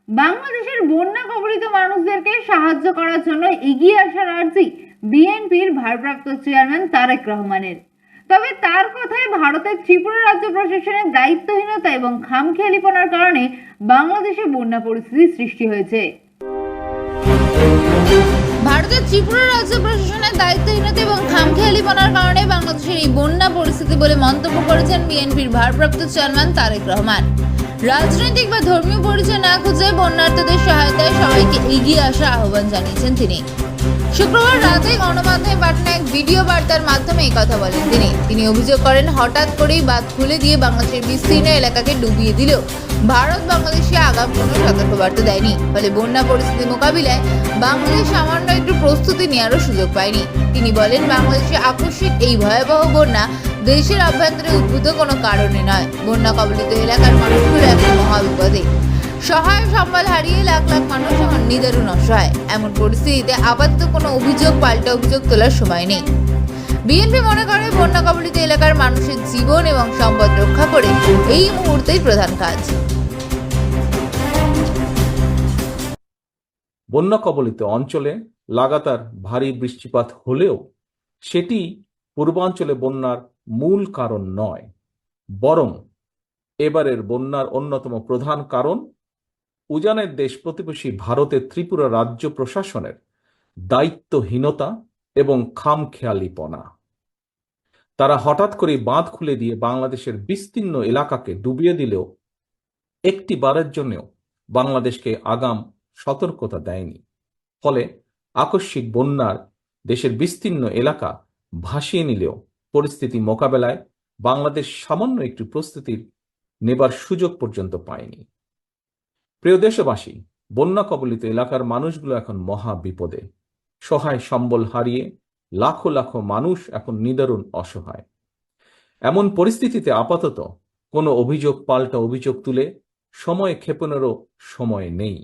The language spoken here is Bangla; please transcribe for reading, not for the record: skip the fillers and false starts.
বাংলাদেশের বন্যা কবলিত মানুষদেরকে সাহায্য করার জন্য এগিয়ে আসার আর্জি বিএনপির ভারপ্রাপ্ত চেয়ারম্যান তারেক রহমানের। তবে তার কথায় ভারতের ত্রিপুরা রাজ্য প্রশাসনের দায়িত্বহীনতা এবং খামখেয়ালিপনার কারণে বাংলাদেশে বন্যা পরিস্থিতি সৃষ্টি হয়েছে। ভারতের ত্রিপুরা রাজ্য প্রশাসনের দায়িত্বহীনতা এবং খামখেয়ালিপনার কারণে বাংলাদেশের এই বন্যা পরিস্থিতি বলে মন্তব্য করেছেন বিএনপির ভারপ্রাপ্ত চেয়ারম্যান তারেক রহমান। রাজনৈতিক বা ধর্মীয় পরিচয় না খুঁজে বন্যার্তদের সহায়তায় সবাইকে এগিয়ে আসার আহ্বান জানিয়েছেন তিনি। শুক্রবার রাতে গণমাধ্যমে পাঠানো এক ভিডিও বার্তার মাধ্যমে এই কথা বলেন তিনি অভিযোগ করেন, হঠাৎ করেই বাঁধ খুলে দিয়ে বাংলাদেশের বিস্তীর্ণ এলাকাকে ডুবিয়ে দিলেও ভারত বাংলাদেশে আগাম কোনো সতর্কবার্তা দেয়নি। ফলে বন্যা পরিস্থিতি মোকাবিলায় বাংলাদেশ সামান্য একটু প্রস্তুতি নেওয়ারও সুযোগ পায়নি। তিনি বলেন, বাংলাদেশে আকস্মিক এই ভয়াবহ বন্যা দেশের অভ্যন্তরে উদ্ভূত কোনো কারণে নয়। বন্যা কবলিত এলাকার মানুষগুলো এখন মহাবিপদে। সহায় সম্বল হারিয়ে লাখ লাখ মানুষ এখন নিদারুণ অসহায়। এমন পরিস্থিতিতে আপাতত কোনো অভিযোগ পাল্টা অভিযোগ তোলার সময় নেই। বিএনপি মনে করে বন্যা কবলিত এলাকার মানুষের জীবন এবং সম্পদ রক্ষা করে এই মুহূর্তেই প্রধান কাজ। বন্যা কবলিত অঞ্চলে লাগাতার ভারী বৃষ্টিপাত হলেও সেটি পূর্বাঞ্চলে বন্যার মূল কারণ নয়, বরং এবারের বন্যার অন্যতম প্রধান কারণ উজানের দেশ প্রতিবেশী ভারতের ত্রিপুরা রাজ্য প্রশাসনের দায়িত্বহীনতা এবং খামখেয়ালিপনা। তারা হঠাৎ করে বাঁধ খুলে দিয়ে বাংলাদেশের বিস্তীর্ণ এলাকাকে ডুবিয়ে দিলেও একটি বারের জন্যও বাংলাদেশকে আগাম সতর্কতা দেয়নি। ফলে আকস্মিক বন্যার দেশের বিস্তীর্ণ এলাকা ভাসিয়ে নিলেও পরিস্থিতি মোকাবেলায় বাংলাদেশ সামান্য একটু প্রস্তুতির নেবার সুযোগ পর্যন্ত পায়নি। প্রিয় দেশবাসী, বন্যা কবলিত এলাকার মানুষগুলো এখন মহা বিপদে। সহায় সম্বল হারিয়ে লাখো লাখো মানুষ এখন নিদারুণ অসহায়। এমন পরিস্থিতিতে আপাতত কোনো অভিযোগ পাল্টা অভিযোগ তুলে সময় ক্ষেপণেরও সময় নেই।